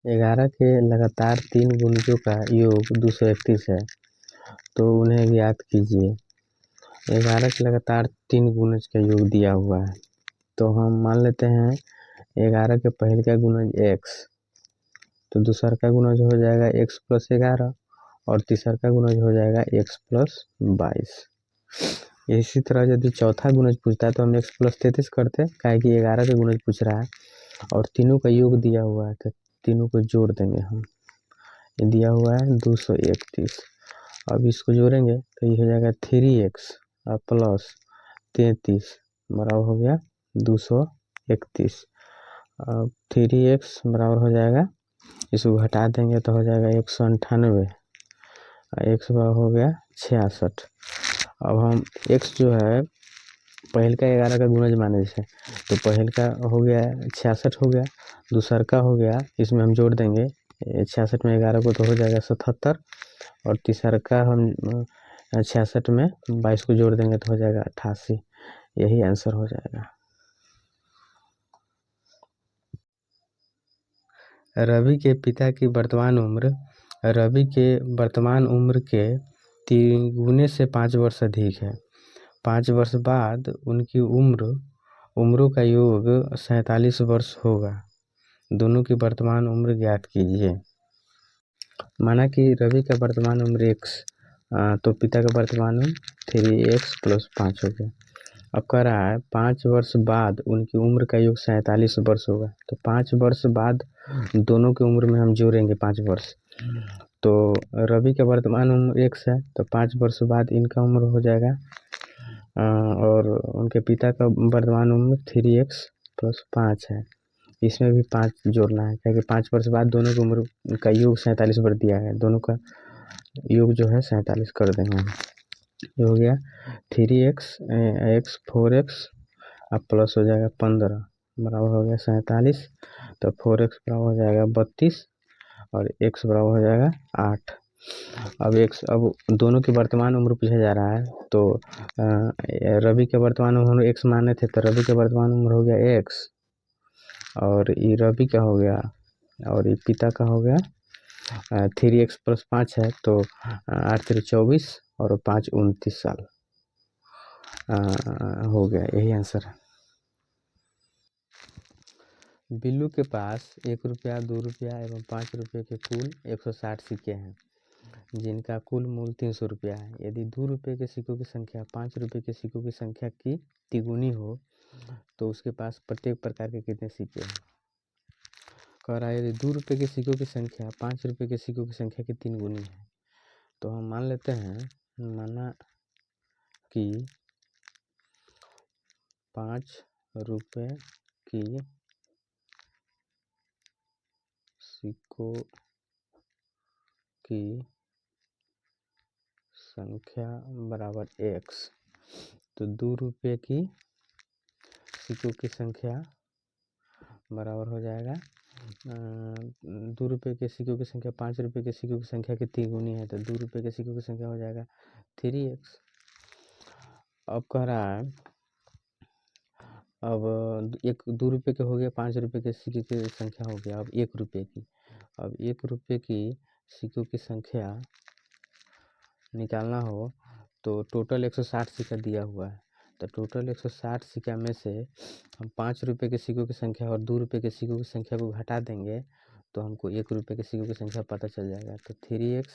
11 के लगातार 3 गुणजों का योग 231 है, तो उन्हें ज्ञात कीजिए। 11 के लगातार 3 गुणज का योग दिया हुआ है, तो हम मान लेते हैं 11 के पहले का गुणज x, तो दूसरा का गुणज हो जाएगा x प्लस 11 और तीसरा का गुणज हो जाएगा x प्लस 22। इसी तरह यदि चौथा गुणज पूछता है तो हम x प्लस 33 करते हैं, काहे कि 11 का गुणज पूछ रहा है और तीनों का योग दिया हुआ है, तो तीनों को जोड़ देंगे हम। ये दिया हुआ है 231। अब इसको जोड़ेंगे तो ये हो जाएगा 3x और प्लस 33 बराबर हो गया 231। अब 3x बराबर हो जाएगा, इसको घटा देंगे तो हो जाएगा 198 और x बराबर हो गया 66। अब हम x जो है पहल का 11 का गुणज माने थे, तो पहल का हो गया 66 हो गया, दूसर का हो गया, इसमें हम जोड़ देंगे 66 में 11 को तो हो जाएगा 77 और तीसरा का हम 66 में 22 को जोड़ देंगे तो हो जाएगा 88। यही आंसर हो जाएगा। रवि के पिता की वर्तमान उम्र रवि के वर्तमान उम्र के 3 गुने से 5 वर्ष अधिक है। 5 वर्ष बाद उनकी उम्रों का योग 47 वर्ष होगा। दोनों की वर्तमान उम्र ज्ञात कीजिए। माना कि रवि का वर्तमान उम्र x, तो पिता का वर्तमान उम्र 3x प्लस 5 हो गया। अब कह रहा है 5 वर्ष बाद उनकी उम्र का योग 47 वर्ष होगा, तो 5 वर्ष बाद दोनों की उम्र में हम जोड़ेंगे 5 वर्ष, तो रवि का वर्तमान उम्र x है, तो 5 वर्ष बाद इनका उम्र हो जाएगा और उनके पिता का वर्तमान उम्र 3x प्लस 5 है। इसमें भी 5 जोड़ना है, क्योंकि 5 वर्ष बाद दोनों की उम्र का योग 47 वर्ष दिया है, दोनों का योग जो है 47 कर देंगे हम। ये हो गया 3x x 4x अब प्लस हो जाएगा 15 बराबर हो गया 47, तो 4x बराबर हो जाएगा 32 और x बराबर हो जाएगा 8। अब दोनों की वर्तमान उम्र पूछा जा रहा है, तो रवि के वर्तमान उम्र x माने थे, तो रवि के वर्तमान उम्र हो गया x और ये रवि का हो गया और ये पिता का हो गया 3x प्लस 5 है, तो 8 3 24 और 5 29 साल हो गया। यही आंसर है। बिल्लू के पास 1 रुपया 2 रुपया एवं 5 रुपये के कुल 160 सिक्के हैं, जिनका कुल मूल्य 300 रुपया है। यदि 2 रुपये के सिक्कों की संख्या 5 रुपये के सिक्कों की संख्या की तिगुनी हो तो उसके पास प्रत्येक प्रकार के कितने सिक्के हैं। कह रहा है यदि 2 रुपये के सिक्कों की संख्या 5 रुपये के सिक्कों की संख्या की 3 गुनी है, तो हम मान लेते हैं, माना कि 5 रुपये की सिक्कों की संख्या बराबर x, तो 2 रुपये की सिक्कों की संख्या बराबर हो जाएगा 2 रुपये के सिक्कों की संख्या 5 रुपये के सिक्कों की संख्या की 3 गुनी है, तो 2 रुपये के सिक्कों की संख्या हो जाएगा 3x। अब कह रहा है अब 2 रुपये के हो गया, 5 रुपये के सिक्के की संख्या हो गया, अब 1 रुपये की। अब 1 रुपये की सिक्कों की संख्या निकालना हो तो टोटल 160 सिक्का दिया हुआ है, तो टोटल 160 सिक्का में से हम 5 रुपये के सिक्कों की संख्या और 2 रुपये के सिक्कों की संख्या को घटा देंगे तो हमको 1 रुपये के सिक्कों की संख्या पता चल जाएगा। तो 3x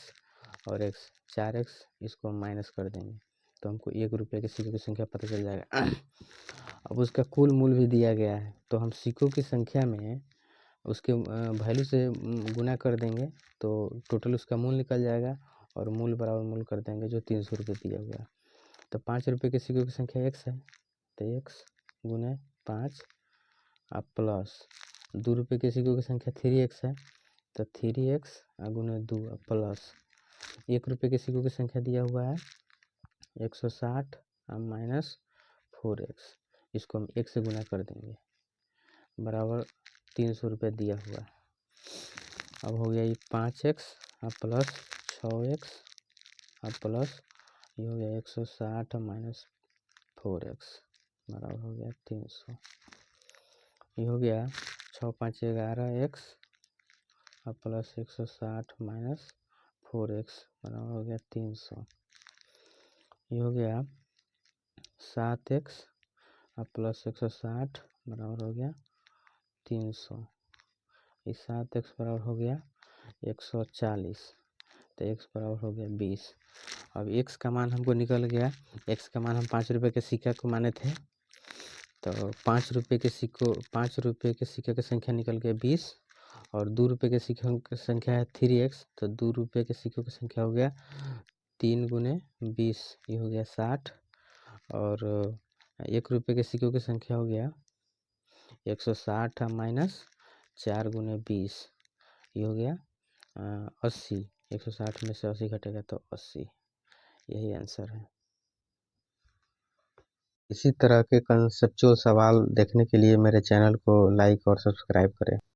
और x 4x इसको हम माइनस कर देंगे तो हमको 1 रुपये के सिक्कों की संख्या पता चल जाएगा। अब उसका कुल मूल्य भी दिया गया है, तो हम सिक्कों की संख्या में उसके वैल्यू से गुना कर देंगे तो टोटल उसका मूल्य निकल जाएगा और मूल्य बराबर मूल्य कर देंगे जो 300 रुपये दिया हुआ है। तो 5 रुपये के सिक्कों की संख्या x है, तो x गुने 5 अब प्लस 2 रुपये के सिक्कों की संख्या 3x है, तो 3x गुने 2 अब प्लस 1 रुपये के सिक्कों की संख्या दिया हुआ है 160 अब माइनस 4x, इसको हम 1 से गुना कर देंगे बराबर 300 रुपये दिया हुआ है। अब हो गया ये 5x अब प्लस 6x अब प्लस ये हो गया 160 माइनस 4x बराबर हो गया 300। ये हो गया 6 5 11x अब प्लस 160 माइनस 4x बराबर हो गया 300। ये हो गया 7x अब प्लस 160 बराबर हो गया 300। इस 7x बराबर हो गया 140, तो x बराबर हो गया 20। अब x का मान हमको निकल गया। x का मान हम 5 रुपये के सिक्का को माने थे, तो 5 रुपये के सिक्के की संख्या निकल गया 20 और 2 रुपये के सिक्कों की संख्या है 3x, तो 2 रुपये के सिक्कों की संख्या हो गया 3 गुने 20, ये हो गया 60 और 1 रुपये के सिक्कों की संख्या हो गया 160 माइनस 4 गुने 20, ये हो गया 80। 160 में से 80 घटेगा तो 80, यही आंसर है। इसी तरह के कंसेप्चुअल सवाल देखने के लिए मेरे चैनल को लाइक और सब्सक्राइब करें।